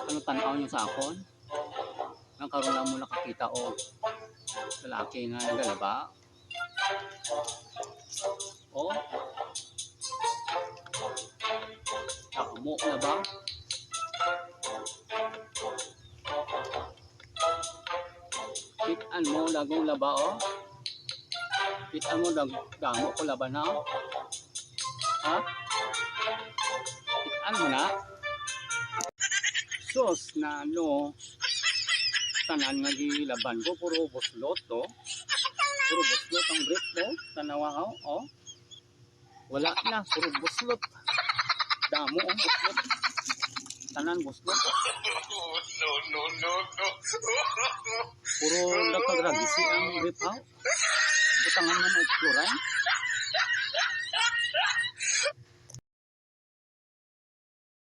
Ano tanaw niyo sa akon? Nang karon lang mo nakakita o lalaki nga nagalaba. O, takmo na ba? Kitaan mo lagong laba o? Kitaan mo damo ko laba na o? Ha? Kitaan mo na? Sus na ano, tanan nga gilaban ko, puro buslot to. Puro buslot ang brief mo, tanawa ko, oh. Wala na, puro buslot. Damo ang buslot. Tanan buslot. No. Puro nagkagragisi ang brief, ha? Butangan man o floran.